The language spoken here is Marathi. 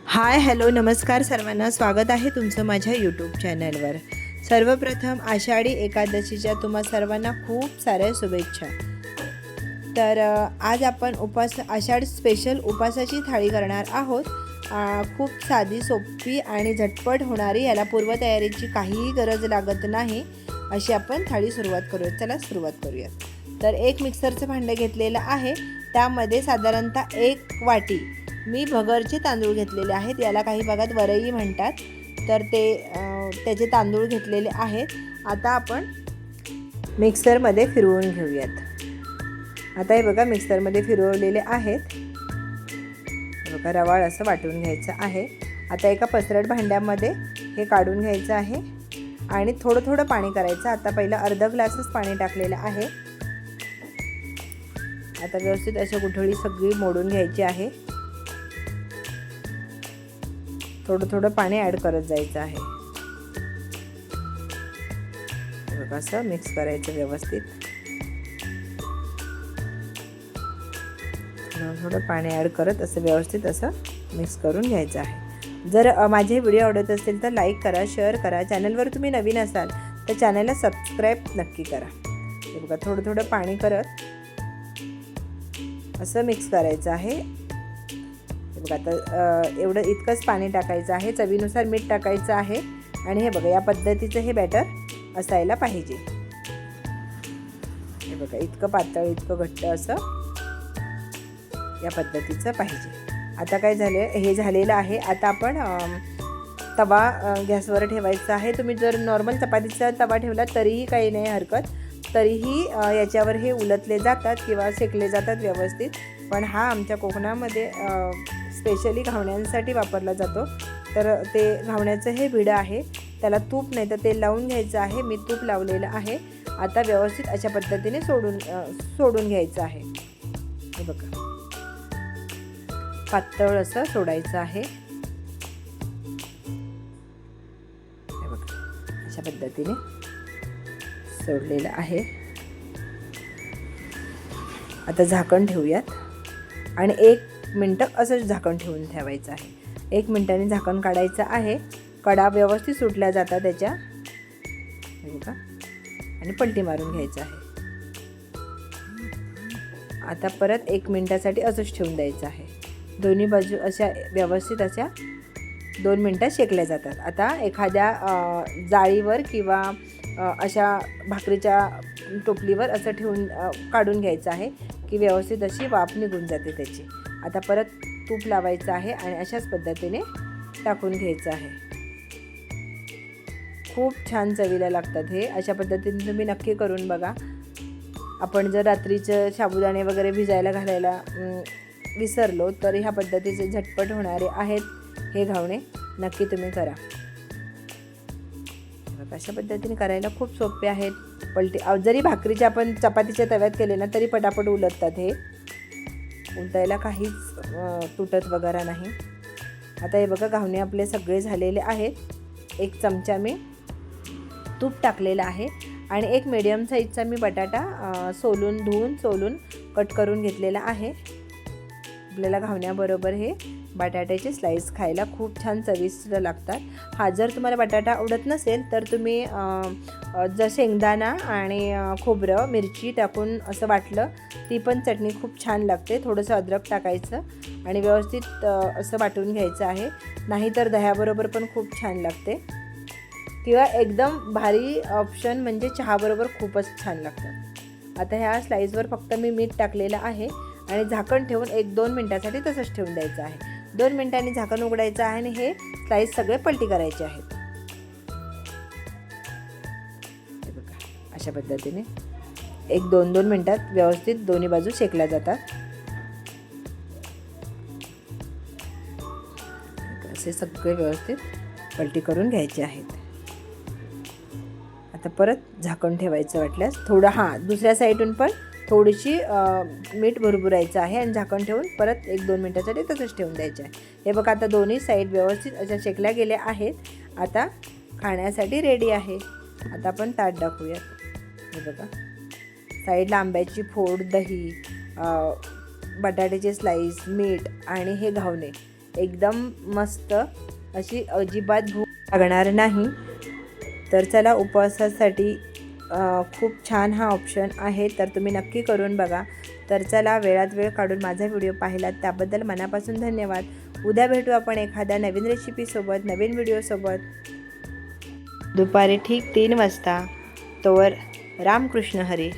हाय हॅलो नमस्कार सर्वांना, स्वागत आहे तुमचं माझ्या यूट्यूब चॅनलवर। सर्वप्रथम आषाढी एकादशीच्या तुम्हा सर्वांना खूप साऱ्या शुभेच्छा। तर आज आपण आषाढ स्पेशल उपासाची थाळी करणार आहोत। खूप साधी सोपी आणि झटपट होणारी, याला पूर्वतयारीची काहीही गरज लागत नाही अशी आपण थाळी सुरुवात करूया। चला सुरुवात करूयात। तर एक मिक्सरचं भांडं घेतलेलं आहे, त्यामध्ये साधारणतः 1 वाटी मी भगरचे तांदूळ घेतलेले आहेत। याला काही भागात वरई म्हणतात। तर त्याचे तांदूळ घेतलेले आहेत। आता आपण मिक्सरमध्ये फिरवून घेऊयात। आता हे बघा मिक्सरमध्ये फिरवलेले आहेत। बघा रवाळ असं वाटून घ्यायचं आहे। आता एका पसरट भांड्यामध्ये हे काढून घ्यायचं आहे आणि थोडं थोडं पाणी करायचं। आता पहिला अर्धा ग्लासच पाणी टाकलेलं आहे। आता व्यवस्थित अशी गुठळी सगळी मोडून घ्यायची आहे। थोडं थोडं पाणी ॲड करत जायचं आहे। बघा असं मिक्स करायचं व्यवस्थित। थोडं थोडं पाणी ॲड करत असं व्यवस्थित असं मिक्स करून घ्यायचं आहे। जर माझे व्हिडिओ आवडत असेल तर लाईक करा, शेअर करा। चॅनलवर तुम्ही नवीन असाल तर चॅनलला सबस्क्राईब नक्की करा। हे बघा थोडं थोडं पाणी करत असं मिक्स करायचं आहे। बघा आता एवढं इतकंच पाणी टाकायचं आहे। चवीनुसार मीठ टाकायचं आहे आणि हे बघा या पद्धतीचं हे बॅटर असायला पाहिजे। हे बघा इतकं पातळ, इतकं घट्ट असं या पद्धतीचं पाहिजे। आता काय झालं, हे झालेलं आहे। आता आपण तवा गॅसवर ठेवायचा आहे। तुम्ही जर नॉर्मल चपातीचा तवा ठेवला तरीही काही नाही हरकत, तरीही याच्यावर हे उलटले जातात किंवा शेकले जातात व्यवस्थित। पण हा आमच्या कोकणामध्ये स्पेशली घावण्यांसाठी वापरला जातो। तर ते घावण्याचं हे भिडं आहे, त्याला तूप नाही तर तेल लावून घ्यायचं आहे। मी तूप लावलेलं आहे। आता व्यवस्थित अशा पद्धतीने सोडून घ्यायचं आहे। हे बघा पातळ असं सोडायचं आहे। हे बघा अशा पद्धतीने सोडलेलं आहे। आता झाकण ठेवूयात आणि 1 मिनटं असं झाकण ठेवून ठेवायचं आहे। 1 मिनिटाने झाकण काढायचं आहे। कडा व्यवस्थित सुटल्या जातात त्याच्या, बघा, आणि पलटी मारून घ्यायचं आहे। आता परत 1 मिनिटासाठी असंच ठेवून द्यायचं आहे। दोन्ही बाजू अशा व्यवस्थित अशा 2 मिनटात शेकल्या जातात। आता एखाद्या जाळीवर किंवा अशा भाकरीच्या टोपलीवर असं ठेवून काढून घ्यायचं आहे की व्यवस्थित अशी वाफ निघून जाते त्याची। आता परत तूप लावायचं आहे आणि अशाच पद्धतीने टाकून घ्यायचं आहे। खूप छान चवीला लागतात हे। अशा पद्धतीने तुम्ही नक्की करून बघा। आपण जर रात्रीचं साबुदाणे वगैरे भिजायला घालायला विसरलो तर ह्या पद्धतीचे झटपट होणारे आहेत हे घावणे, नक्की तुम्ही करा। अशा पद्धतीने करायला खूप सोपे आहेत। पलटी जरी भाकरीच्या आपण चपातीच्या तव्यात केले ना तरी पटापट उलटतात हे, उलटायला काहीच तुटत वगैरे नाही। आता हे बघा घावणे आपले सगळे झालेले आहेत। 1 चमचा मी तूप टाकलेलं आहे आणि 1 मीडियम साईजचा मी बटाटा धुवून सोलून कट करून घेतलेला आहे। आपल्याला घावण्याबरोबर हे बटाट्याचे स्लाइस खायला खूप छान चविष्ट लागतात। हा जर तुम्हाला बटाटा आवडत नसेल तर तुम्ही जर शेंगदाणा आणि खोबरं मिरची टाकून असं वाटलं ती पण चटणी खूप छान लागते। थोडंसं अद्रक टाकायचं आणि व्यवस्थित असं वाटून घ्यायचं आहे। नाहीतर दह्याबरोबर पण खूप छान लागते, किंवा एकदम भारी ऑप्शन म्हणजे चहाबरोबर खूपच छान लागतं। आता ह्या स्लाइसवर फक्त मी मीठ टाकलेलं आहे आणि झाकण ठेवून 1-2 मिनटासाठी तसंच ठेवून द्यायचं आहे। 2 मिनटांनी झाकण उघडायचं आहे आणि हे स्लाइस सगळे पलटी करायचे आहेत। हे बघा अशा पद्धतीने 1-2 मिनटात व्यवस्थित दोन्ही बाजू शेकल्या जातात। असे सगळे व्यवस्थित पलटी करून घ्यायचे आहेत। आता परत झाकण ठेवायचं वाटल्यास थोडं दुसऱ्या साईडून पण थोडीशी मीठ भुरभुरायचं आहे आणि झाकण ठेवून परत 1-2 मिनटासाठी तसंच ठेवून द्यायचं आहे। हे बघा आता दोन्ही साईड व्यवस्थित अशा शेकल्या गेल्या आहेत। आता खाण्यासाठी रेडी आहे। आता आपण ताट दाखवूयात। हे बघा साईडला आंब्याची फोड, दही, बटाट्याचे स्लाइस, मीठ आणि हे घावणे एकदम मस्त, अशी अजिबात भूक लागणार नाही. तर चला, उपवासासाठी खूप छान हा ऑप्शन आहे, तर तुम्ही नक्की करून बघा. तर चला, वेळात वेळ काढून माझा व्हिडिओ पाहिलात त्याबद्दल मनापासून धन्यवाद. उद्या भेटू आपण एखाद्या नवीन रेसिपीसोबत, नवीन व्हिडिओसोबत, दुपारी ठीक 3 वाजता. तोवर रामकृष्ण हरी.